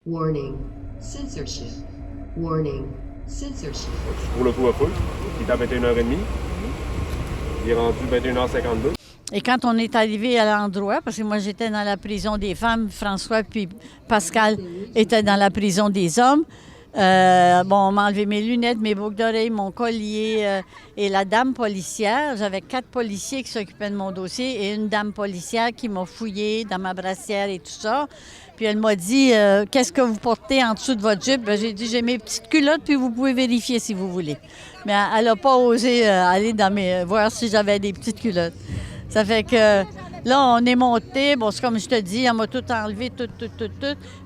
Warning. Censorship. Warning. Censorship. Pour le couvre-feu, qui est à 21h30. Il est rendu 21h52. Et quand on est arrivé à l'endroit, parce que moi j'étais dans la prison des femmes, François puis Pascal étaient dans la prison des hommes, on m'a enlevé mes lunettes, mes boucles d'oreilles, mon collier et la dame policière. J'avais 4 policiers qui s'occupaient de mon dossier et une dame policière qui m'a fouillé dans ma brassière et tout ça. Puis elle m'a dit « Qu'est-ce que vous portez en dessous de votre jupe? » J'ai dit « J'ai mes petites culottes, puis vous pouvez vérifier si vous voulez. » Mais elle n'a pas osé aller voir si j'avais des petites culottes. Ça fait que là, on est monté. Bon, c'est comme je te dis, elle m'a tout enlevé, tout.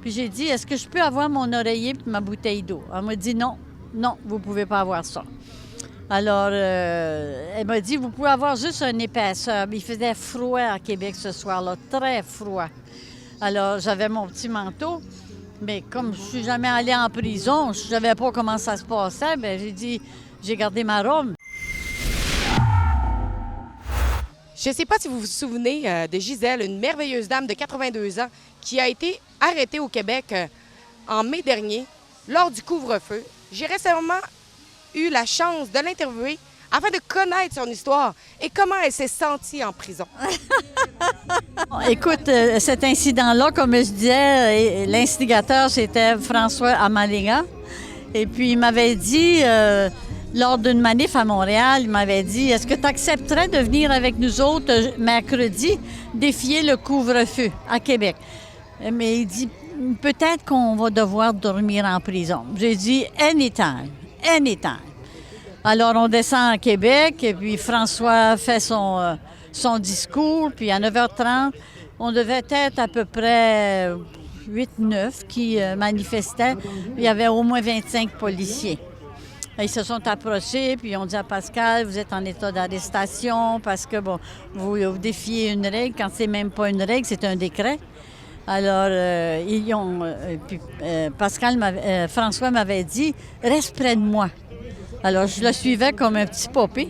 Puis j'ai dit, est-ce que je peux avoir mon oreiller et ma bouteille d'eau? Elle m'a dit non, vous pouvez pas avoir ça. Alors, elle m'a dit, vous pouvez avoir juste une épaisseur. Il faisait froid à Québec ce soir-là, très froid. Alors, j'avais mon petit manteau. Mais comme je suis jamais allée en prison, je savais pas comment ça se passait, bien, j'ai dit, j'ai gardé ma robe. Je ne sais pas si vous vous souvenez de Gisèle, une merveilleuse dame de 82 ans qui a été arrêtée au Québec en mai dernier lors du couvre-feu. J'ai récemment eu la chance de l'interviewer afin de connaître son histoire et comment elle s'est sentie en prison. Écoute, cet incident-là, comme je disais, l'instigateur, c'était François Amalinga. Et puis, il m'avait dit... lors d'une manif à Montréal, il m'avait dit « Est-ce que tu accepterais de venir avec nous autres mercredi défier le couvre-feu à Québec? » Mais il dit « Peut-être qu'on va devoir dormir en prison. » J'ai dit « Anytime. Alors, on descend à Québec et puis François fait son discours. Puis à 9h30, on devait être à peu près 8-9 qui manifestaient. Il y avait au moins 25 policiers. Ils se sont approchés, puis ils ont dit à Pascal, vous êtes en état d'arrestation parce que, vous défiez une règle. Quand c'est même pas une règle, c'est un décret. Alors, François m'avait dit, reste près de moi. Alors, je le suivais comme un petit popé.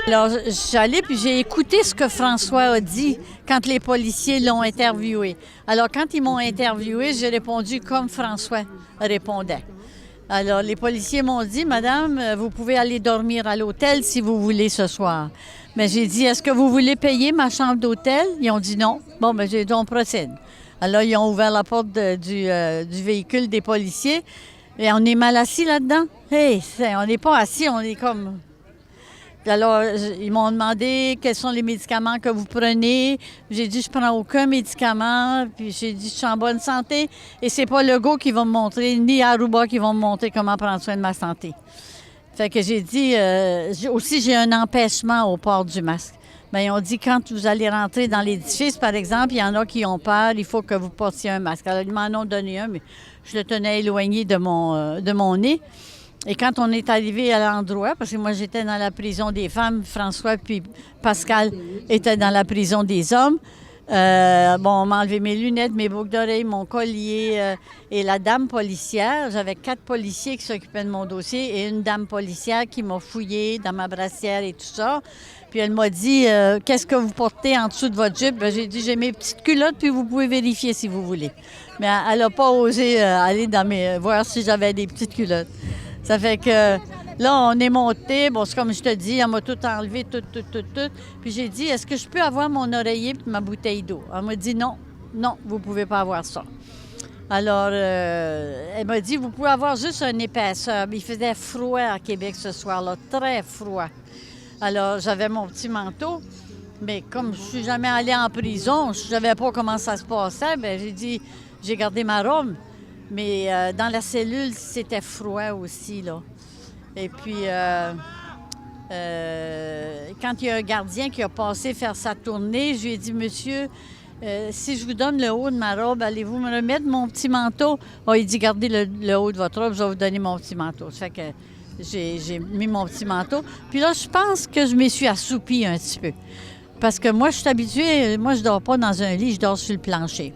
Alors, je suis allée, puis j'ai écouté ce que François a dit quand les policiers l'ont interviewé. Alors, quand ils m'ont interviewé, j'ai répondu comme François répondait. Alors, les policiers m'ont dit, « Madame, vous pouvez aller dormir à l'hôtel si vous voulez ce soir. » Mais j'ai dit, « Est-ce que vous voulez payer ma chambre d'hôtel? » Ils ont dit non. Bon, bien, j'ai dit, on procède. Alors, ils ont ouvert la porte du véhicule des policiers et on est mal assis là-dedans. Hey, on n'est pas assis, on est comme... Alors, ils m'ont demandé quels sont les médicaments que vous prenez. J'ai dit, je prends aucun médicament. Puis j'ai dit, je suis en bonne santé. Et c'est pas Legault qui va me montrer, ni Aruba qui vont me montrer comment prendre soin de ma santé. Fait que j'ai dit, aussi, j'ai un empêchement au port du masque. Bien, ils ont dit, quand vous allez rentrer dans l'édifice, par exemple, il y en a qui ont peur, il faut que vous portiez un masque. Alors, ils m'en ont donné un, mais je le tenais éloigné de mon nez. Et quand on est arrivé à l'endroit, parce que moi j'étais dans la prison des femmes, François puis Pascal étaient dans la prison des hommes, on m'a enlevé mes lunettes, mes boucles d'oreilles, mon collier et la dame policière. J'avais 4 policiers qui s'occupaient de mon dossier et une dame policière qui m'a fouillé dans ma brassière et tout ça. Puis elle m'a dit « Qu'est-ce que vous portez en dessous de votre jupe? » J'ai dit « J'ai mes petites culottes, puis vous pouvez vérifier si vous voulez. » Mais elle n'a pas osé aller voir si j'avais des petites culottes. Ça fait que là, on est monté. Bon, c'est comme je te dis, elle m'a tout enlevé, tout. Puis j'ai dit, est-ce que je peux avoir mon oreiller et ma bouteille d'eau? Elle m'a dit non, vous pouvez pas avoir ça. Alors, elle m'a dit, vous pouvez avoir juste une épaisseur. Il faisait froid à Québec ce soir-là, très froid. Alors, j'avais mon petit manteau. Mais comme je suis jamais allée en prison, je savais pas comment ça se passait, bien, j'ai dit, j'ai gardé ma robe. Mais dans la cellule, c'était froid aussi, là. Et puis, quand il y a un gardien qui a passé faire sa tournée, je lui ai dit, « Monsieur, si je vous donne le haut de ma robe, allez-vous me remettre mon petit manteau? » Oh, il dit, « Gardez le haut de votre robe, je vais vous donner mon petit manteau. » Ça fait que j'ai mis mon petit manteau. Puis là, je pense que je me suis assoupie un petit peu. Parce que moi, je suis habituée, moi, je dors pas dans un lit, je dors sur le plancher.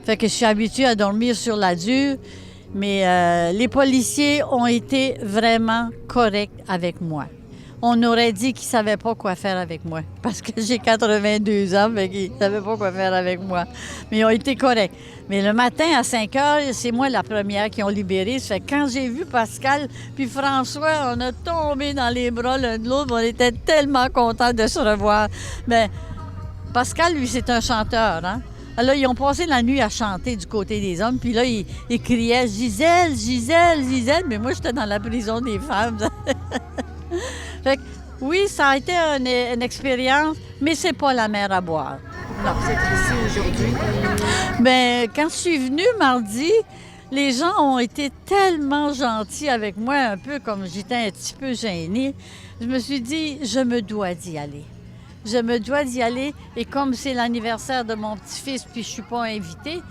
Fait que je suis habituée à dormir sur la dure, mais les policiers ont été vraiment corrects avec moi. on aurait dit qu'ils ne savaient pas quoi faire avec moi. Parce que j'ai 82 ans, mais qu'ils ne savaient pas quoi faire avec moi. Mais ils ont été corrects. Mais le matin, à 5 heures, c'est moi la première qui ont libéré. Ça fait que quand j'ai vu Pascal puis François, on a tombé dans les bras l'un de l'autre. On était tellement contents de se revoir. Mais Pascal, lui, c'est un chanteur, hein? Alors, ils ont passé la nuit à chanter du côté des hommes, puis là, ils criaient « Gisèle, Gisèle, Gisèle », mais moi, j'étais dans la prison des femmes. Fait que, oui, ça a été une expérience, mais c'est pas la mer à boire. Non. Vous êtes ici aujourd'hui. Mais quand je suis venue mardi, les gens ont été tellement gentils avec moi, un peu comme j'étais un petit peu gênée. Je me suis dit, je me dois d'y aller. Je me dois d'y aller. Et comme c'est l'anniversaire de mon petit-fils, puis je suis pas invitée,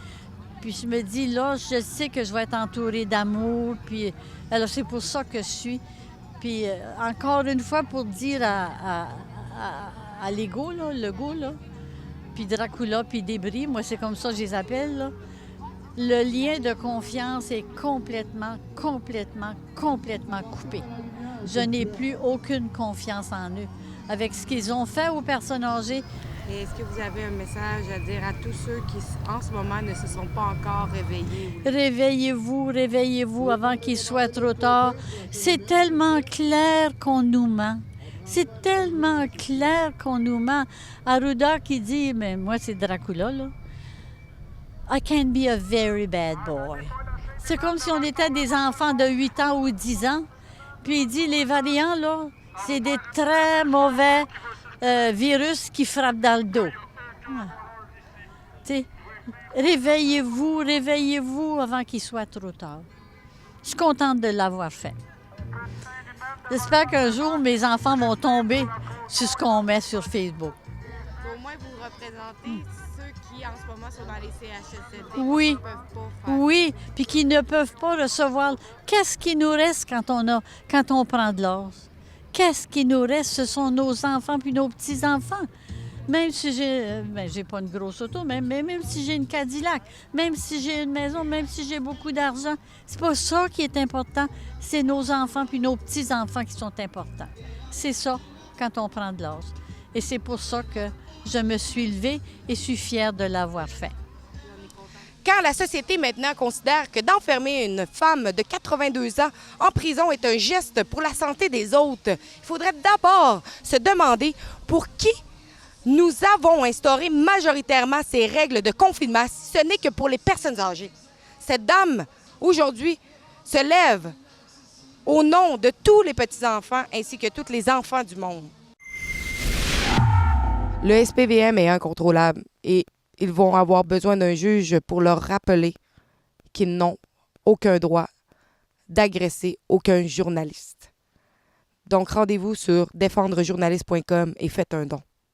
puis je me dis, là, je sais que je vais être entourée d'amour. Puis, alors, c'est pour ça que je suis. Puis, encore une fois, pour dire à l'ego, là, le go, là, puis Dracula, puis Débris, moi, c'est comme ça que je les appelle, là. Le lien de confiance est complètement coupé. Je n'ai plus aucune confiance en eux. Avec ce qu'ils ont fait aux personnes âgées. Et est-ce que vous avez un message à dire à tous ceux qui, en ce moment, ne se sont pas encore réveillés? Réveillez-vous, réveillez-vous avant qu'il soit trop tard. C'est tellement clair qu'on nous ment. C'est tellement clair qu'on nous ment. Arruda qui dit, mais moi c'est Dracula, là. I can be a very bad boy. C'est comme si on était des enfants de 8 ans ou 10 ans. Puis il dit, les variants, là, c'est des très mauvais virus qui frappent dans le dos. Ouais. Tu sais, réveillez-vous, réveillez-vous avant qu'il soit trop tard. Je suis contente de l'avoir fait. J'espère qu'un jour, mes enfants vont tomber sur ce qu'on met sur Facebook. Au moins, vous représentez ceux qui, en ce moment, sont dans les CHSLD. Oui. Qui ne peuvent pas faire. Oui, puis qui ne peuvent pas recevoir. Qu'est-ce qui nous reste quand on prend de l'âge? Qu'est-ce qui nous reste? Ce sont nos enfants puis nos petits-enfants. Même si j'ai pas une grosse auto, même si j'ai une Cadillac, même si j'ai une maison, même si j'ai beaucoup d'argent, c'est pas ça qui est important. C'est nos enfants puis nos petits-enfants qui sont importants. C'est ça quand on prend de l'âge. Et c'est pour ça que je me suis levée et suis fière de l'avoir fait. Quand la société maintenant considère que d'enfermer une femme de 82 ans en prison est un geste pour la santé des autres, il faudrait d'abord se demander pour qui nous avons instauré majoritairement ces règles de confinement, si ce n'est que pour les personnes âgées. Cette dame, aujourd'hui, se lève au nom de tous les petits-enfants ainsi que tous les enfants du monde. Le SPVM est incontrôlable et ils vont avoir besoin d'un juge pour leur rappeler qu'ils n'ont aucun droit d'agresser aucun journaliste. Donc, rendez-vous sur défendrejournaliste.com et faites un don.